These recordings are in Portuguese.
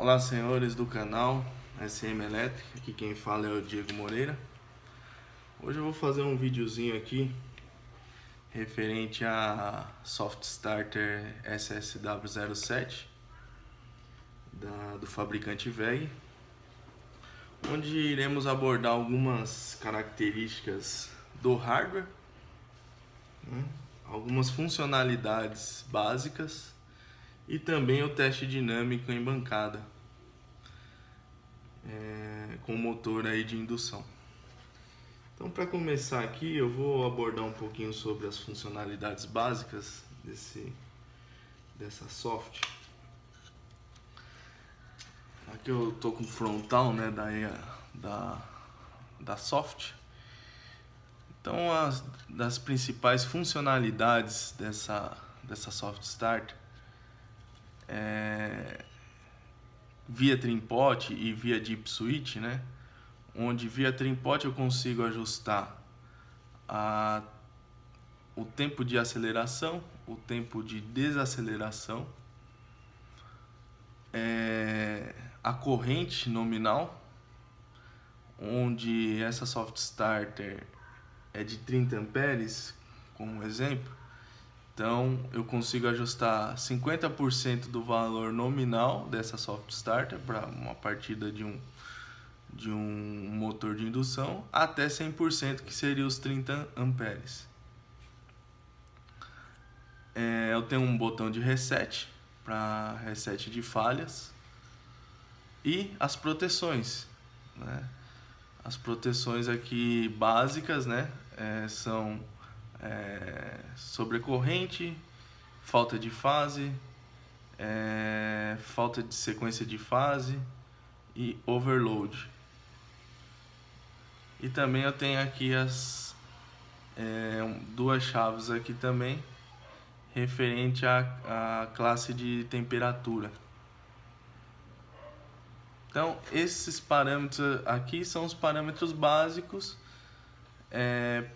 Olá, senhores do canal SM Electric, aqui quem fala é o Diego Moreira. Hoje eu vou fazer um videozinho aqui referente a Soft Starter SSW07 do fabricante WEG, onde iremos abordar algumas características do hardware, algumas funcionalidades básicas e também o teste dinâmico em bancada com motor aí de indução. Então, para começar aqui, eu vou abordar um pouquinho sobre as funcionalidades básicas dessa soft. Aqui eu tô com o frontal, né, da soft. Então, das principais funcionalidades dessa soft start via trim-pot e via deep switch, né? Onde via trim-pot eu consigo ajustar o tempo de aceleração, o tempo de desaceleração, a corrente nominal, onde essa soft starter é de 30 amperes, como exemplo. Então eu consigo ajustar 50% do valor nominal dessa soft starter para uma partida de um motor de indução até 100%, que seria os 30 amperes. Eu tenho um botão de reset para reset de falhas e as proteções, né? As proteções aqui básicas, né, são sobrecorrente, falta de fase, falta de sequência de fase e overload. E também eu tenho aqui as duas chaves aqui também referente à classe de temperatura. Então esses parâmetros aqui são os parâmetros básicos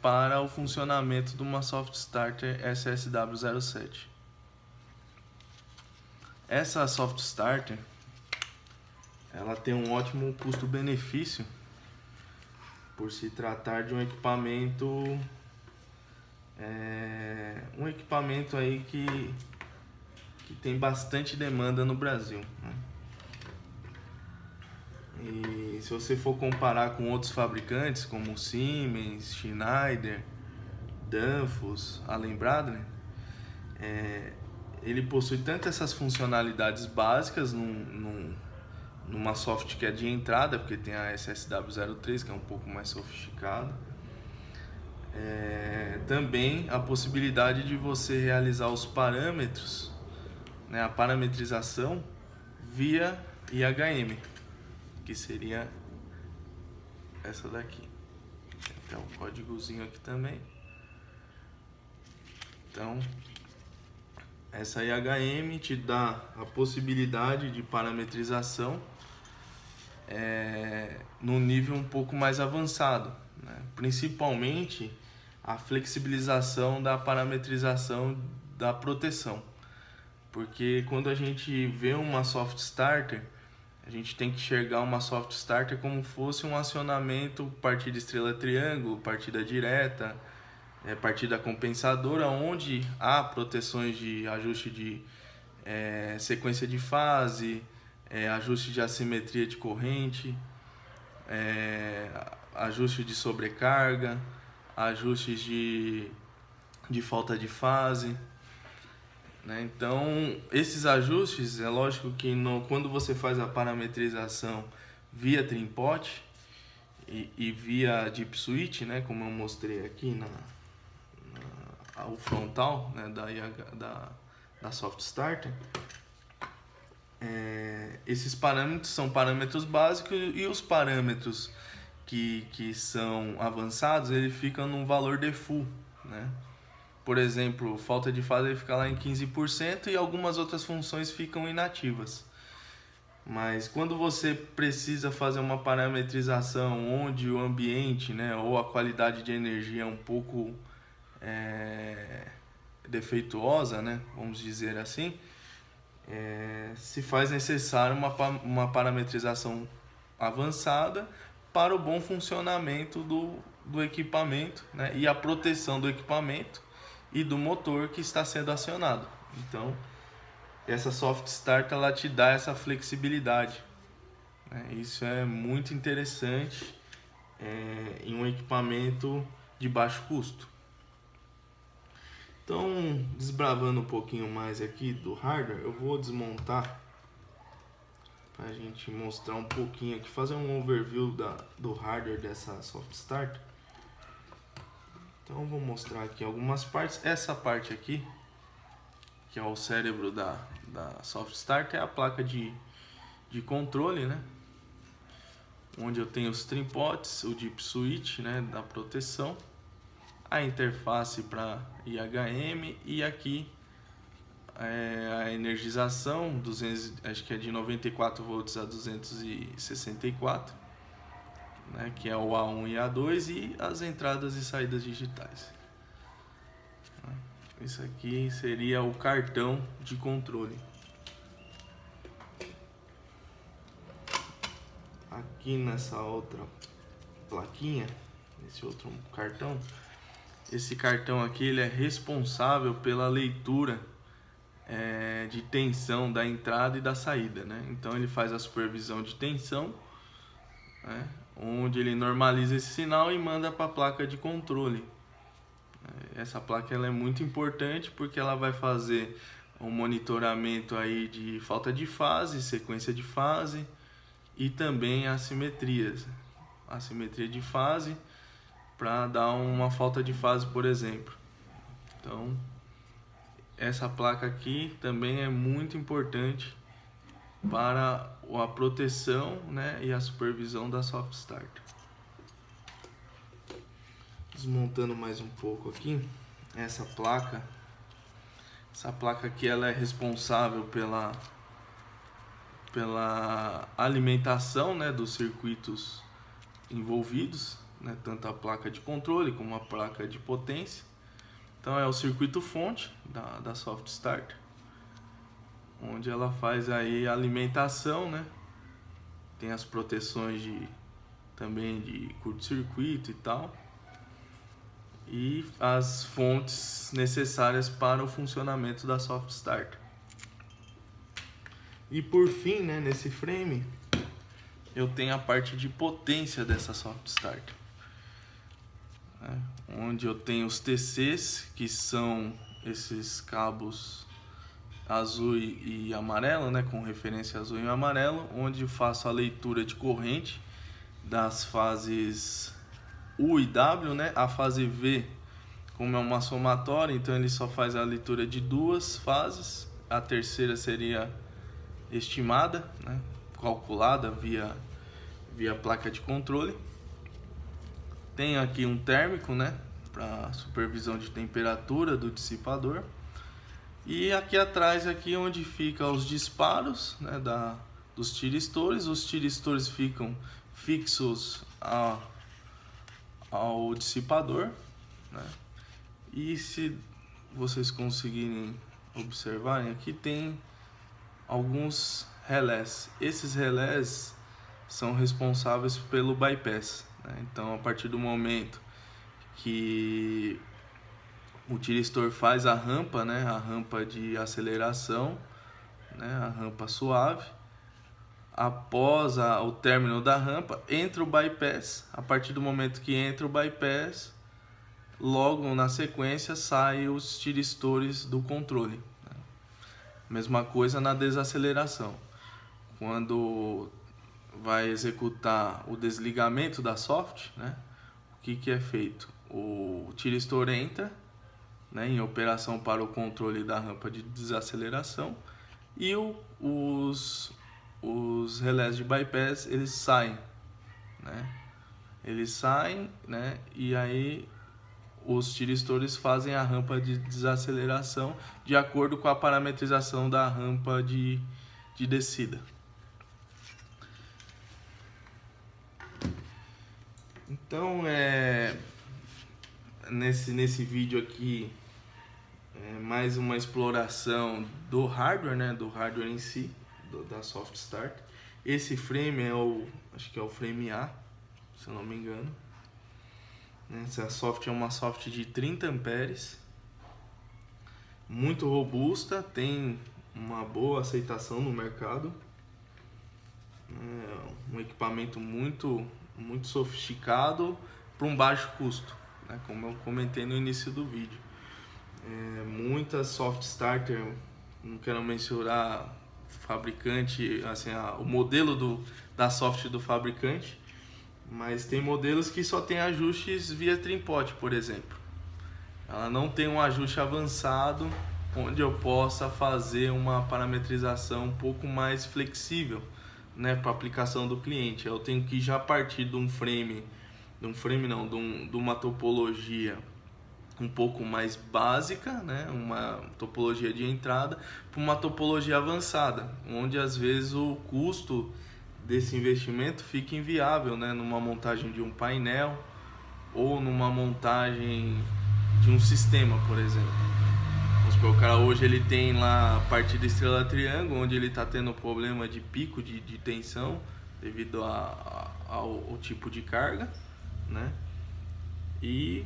para o funcionamento de uma soft starter SSW07. Essa soft starter ela tem um ótimo custo-benefício por se tratar de um equipamento aí que tem bastante demanda no Brasil, né? E se você for comparar com outros fabricantes como Siemens, Schneider, Danfoss, Allen-Bradley, ele possui tanto essas funcionalidades básicas numa soft que é de entrada, porque tem a SSW03, que é um pouco mais sofisticada. Também a possibilidade de você realizar os parâmetros, né, a parametrização via IHM, que seria essa daqui. Tem um códigozinho aqui também. Então essa IHM te dá a possibilidade de parametrização num nível um pouco mais avançado, né? Principalmente a flexibilização da parametrização da proteção, porque quando a gente vê uma soft starter, a gente tem que enxergar uma soft starter como fosse um acionamento partida estrela triângulo, partida direta, partida compensadora, onde há proteções de ajuste de sequência de fase, ajuste de assimetria de corrente, ajuste de sobrecarga, ajustes de falta de fase, né? Então esses ajustes, é lógico que quando você faz a parametrização via trim-pot e via deep switch, né, como eu mostrei aqui o frontal, né, da soft starter, esses parâmetros são parâmetros básicos, e os parâmetros que são avançados, ele fica num valor default, né? Por exemplo, falta de fase ele fica lá em 15% e algumas outras funções ficam inativas. Mas quando você precisa fazer uma parametrização onde o ambiente, né, ou a qualidade de energia é um pouco defeituosa, né, vamos dizer assim, se faz necessário uma parametrização avançada para o bom funcionamento do equipamento, né, e a proteção do equipamento e do motor que está sendo acionado. Então, essa Soft Start ela te dá essa flexibilidade, né? Isso é muito interessante em um equipamento de baixo custo. Então, desbravando um pouquinho mais aqui do hardware, eu vou desmontar para a gente mostrar um pouquinho aqui, fazer um overview do hardware dessa Soft Start. Então, eu vou mostrar aqui algumas partes. Essa parte aqui, que é o cérebro da Soft Start, é a placa de controle, né? Onde eu tenho os trimpots, o Deep Switch, né, da proteção, a interface para IHM e aqui a energização, acho que é de 94 volts a 264, né, que é o A1 e A2, e as entradas e saídas digitais. Isso aqui seria o cartão de controle. Aqui nessa outra plaquinha, nesse outro cartão, esse cartão aqui ele é responsável pela leitura de tensão da entrada e da saída, né? Então ele faz a supervisão de tensão, né, onde ele normaliza esse sinal e manda para a placa de controle. Essa placa ela é muito importante porque ela vai fazer um monitoramento aí de falta de fase, sequência de fase e também assimetria de fase, para dar uma falta de fase, por exemplo. Então, essa placa aqui também é muito importante para a proteção, né, e a supervisão da Soft Start. Desmontando mais um pouco aqui, essa placa aqui ela é responsável pela alimentação, né, dos circuitos envolvidos, né, tanto a placa de controle como a placa de potência. Então é o circuito fonte da Soft Start, onde ela faz aí a alimentação, né? Tem as proteções também de curto-circuito e tal, e as fontes necessárias para o funcionamento da Soft Start. E por fim, né, nesse frame, eu tenho a parte de potência dessa Soft Start, né, onde eu tenho os TCs, que são esses cabos azul e amarelo, né, com referência azul e amarelo, onde eu faço a leitura de corrente das fases U e W, né? A fase V, como é uma somatória, então ele só faz a leitura de duas fases. A terceira seria estimada, né, calculada via placa de controle. Tem aqui um térmico, né, para supervisão de temperatura do dissipador. E aqui atrás, aqui onde ficam os disparos, né, dos tiristores. Os tiristores ficam fixos ao dissipador, né? E se vocês conseguirem observarem, aqui tem alguns relés. Esses relés são responsáveis pelo bypass, né? Então, a partir do momento que o tiristor faz a rampa, né, a rampa de aceleração, né, a rampa suave, após o término da rampa, entra o bypass. A partir do momento que entra o bypass, logo na sequência saem os tiristores do controle, né? Mesma coisa na desaceleração. Quando vai executar o desligamento da soft, né, o que é feito? O tiristor entra, né, em operação para o controle da rampa de desaceleração, e os relés de bypass eles saem, né, e aí os tiristores fazem a rampa de desaceleração de acordo com a parametrização da rampa de descida. Então, nesse vídeo aqui mais uma exploração do hardware, né, do hardware em si, da Soft Start. Esse frame acho que é o frame A, se eu não me engano. Essa soft é uma soft de 30 amperes, muito robusta, tem uma boa aceitação no mercado. Um equipamento muito sofisticado para um baixo custo, né, como eu comentei no início do vídeo. Muitas soft starter, não quero mencionar fabricante, assim, o modelo da soft do fabricante, mas tem modelos que só tem ajustes via trim-pot, por exemplo. Ela não tem um ajuste avançado onde eu possa fazer uma parametrização um pouco mais flexível, né, para aplicação do cliente. Eu tenho que já partir de uma topologia um pouco mais básica, né, uma topologia de entrada, para uma topologia avançada, onde às vezes o custo desse investimento fica inviável, né, numa montagem de um painel ou numa montagem de um sistema, por exemplo. Vamos supor, o cara hoje ele tem lá a partida estrela triângulo, onde ele está tendo problema de pico de tensão devido ao tipo de carga, né? E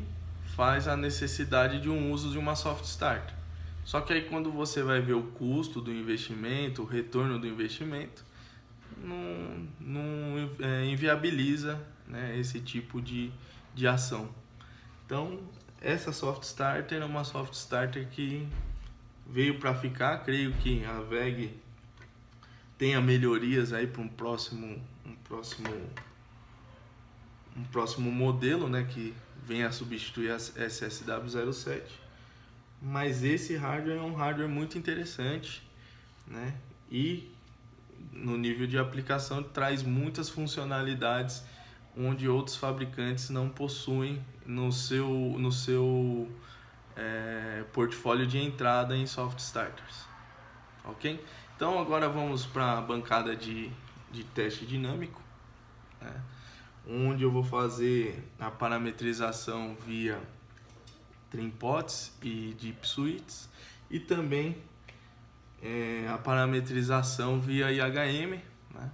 faz a necessidade de um uso de uma soft start. Só que aí quando você vai ver o custo do investimento, o retorno do investimento, não inviabiliza, né, esse tipo de ação. Então, essa soft starter é uma soft starter que veio para ficar. Creio que a WEG tenha melhorias aí para um próximo modelo, né, que venha a substituir a SSW07. Mas esse hardware é um hardware muito interessante, né, e no nível de aplicação traz muitas funcionalidades onde outros fabricantes não possuem no seu portfólio de entrada em soft starters, ok? Então agora vamos para a bancada de teste dinâmico, né, onde eu vou fazer a parametrização via trim-pots e deep switches e também a parametrização via IHM, né?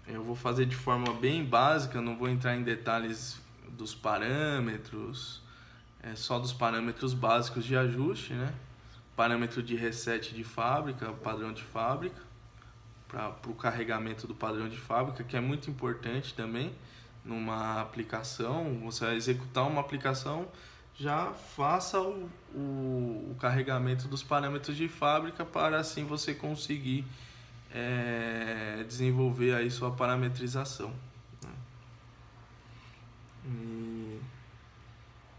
Eu vou fazer de forma bem básica, não vou entrar em detalhes dos parâmetros, só dos parâmetros básicos de ajuste, né? Parâmetro de reset de fábrica, padrão de fábrica, para o carregamento do padrão de fábrica, que é muito importante também numa aplicação. Você vai executar uma aplicação, já faça o carregamento dos parâmetros de fábrica para assim você conseguir desenvolver aí sua parametrização, né?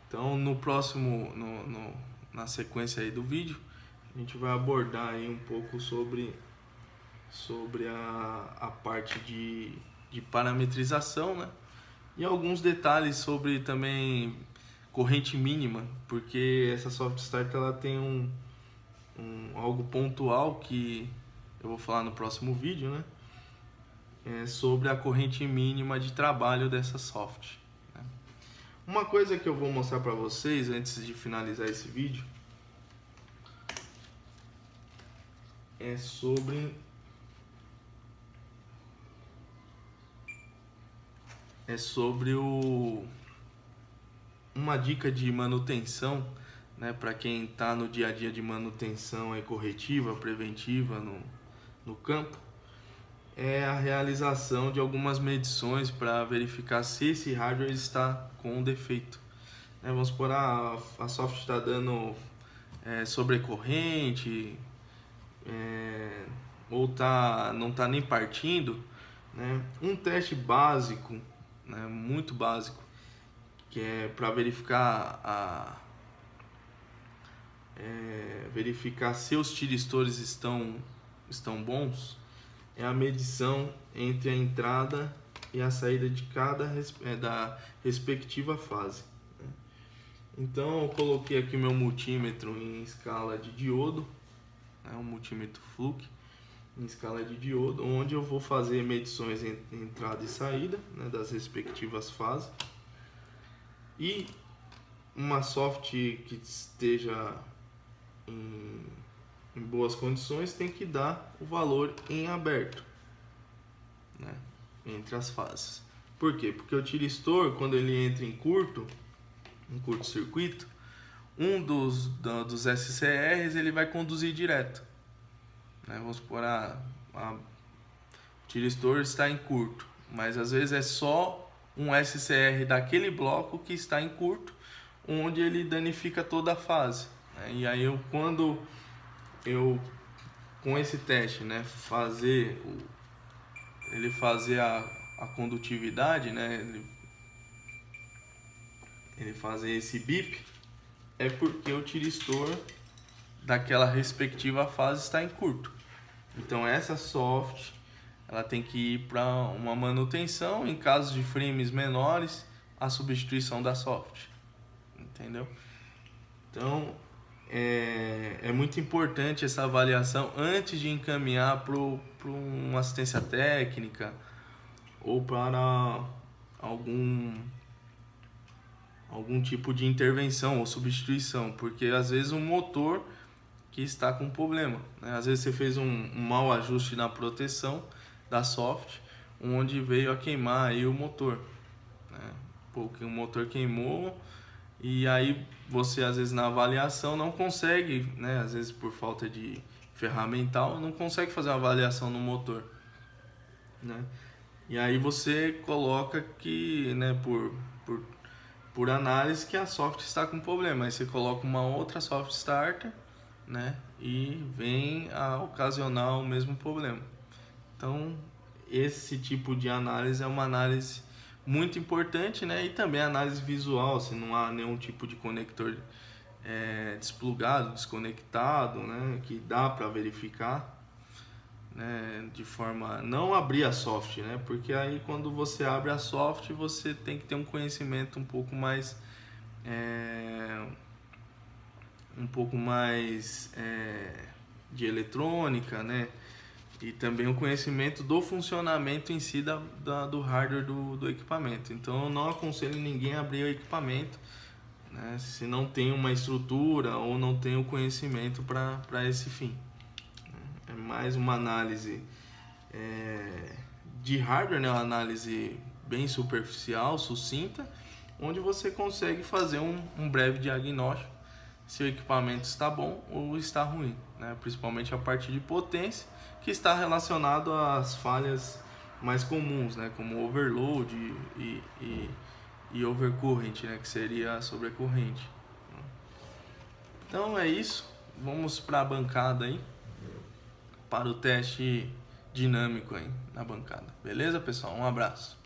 Então no próximo, na sequência aí do vídeo, a gente vai abordar aí um pouco sobre a parte de parametrização, né? E alguns detalhes sobre também corrente mínima, porque essa soft start ela tem algo pontual que eu vou falar no próximo vídeo, né? Sobre a corrente mínima de trabalho dessa soft, né? Uma coisa que eu vou mostrar para vocês antes de finalizar esse vídeo é sobre uma dica de manutenção, né, para quem está no dia a dia de manutenção corretiva, preventiva no campo. É a realização de algumas medições para verificar se esse hardware está com um defeito, né? Vamos supor, a soft está dando sobrecorrente, ou não está nem partindo, né? Um teste básico, né, muito básico, que é para verificar verificar se os tiristores estão bons, é a medição entre a entrada e a saída de da respectiva fase, né? Então eu coloquei aqui meu multímetro em escala de diodo, né, um multímetro Fluke em escala de diodo, onde eu vou fazer medições entre entrada e saída, né, das respectivas fases. E uma soft que esteja em boas condições tem que dar o valor em aberto, né, entre as fases. Por quê? Porque o tiristor, quando ele entra em curto-circuito, um dos SCRs ele vai conduzir direto, né? Vamos supor, o tiristor está em curto, mas às vezes é só um SCR daquele bloco que está em curto, onde ele danifica toda a fase, né? E aí quando eu com esse teste, né, ele fazer a condutividade, né, ele fazer esse bip, é porque o tiristor daquela respectiva fase está em curto. Então essa soft ela tem que ir para uma manutenção, em casos de frames menores, a substituição da soft, entendeu? Então é muito importante essa avaliação antes de encaminhar para uma assistência técnica ou para algum tipo de intervenção ou substituição, porque às vezes um motor que está com problema, né? Às vezes você fez um mau ajuste na proteção da soft, onde veio a queimar aí o motor, né? Porque o motor queimou e aí você às vezes na avaliação não consegue, né? Às vezes por falta de ferramental não consegue fazer uma avaliação no motor, né? E aí você coloca que, né, por análise que a soft está com problema. Aí você coloca uma outra soft starter, né, e vem a ocasionar o mesmo problema. Então, esse tipo de análise é uma análise muito importante, né, e também a análise visual, se não há nenhum tipo de conector desplugado, desconectado, né, que dá para verificar, né, de forma não abrir a soft, né, porque aí quando você abre a soft você tem que ter um conhecimento um pouco mais de eletrônica, né, e também o conhecimento do funcionamento em si do hardware do equipamento. Então eu não aconselho ninguém a abrir o equipamento, né, se não tem uma estrutura ou não tem o conhecimento para esse fim. É mais uma análise de hardware, né? Uma análise bem superficial, sucinta, onde você consegue fazer um breve diagnóstico se o equipamento está bom ou está ruim, né? Principalmente a parte de potência, que está relacionado às falhas mais comuns, né? Como overload e overcurrent, né? Que seria a sobrecorrente. Então é isso, vamos para a bancada aí, para o teste dinâmico aí na bancada. Beleza, pessoal? Um abraço.